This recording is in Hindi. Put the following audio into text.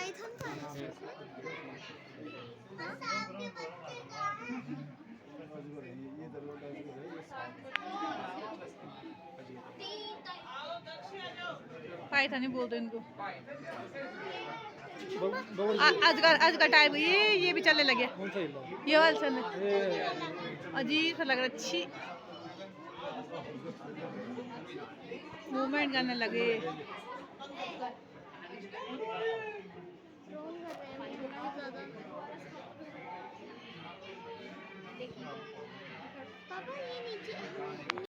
पाइथन का है इसमें। हाँ आपके बच्चे कहाँ हैं? ये दरवाजा है ये पाइथन ही बोल दो इनको। मम्मा आज का टाइम ये भी चलने लगे। ये वाला चलने अजीब सा लग रहा है। अच्छी मूवमेंट करने लगे। रोंग कर रहे हैं बहुत ज़्यादा। पापा ये नीचे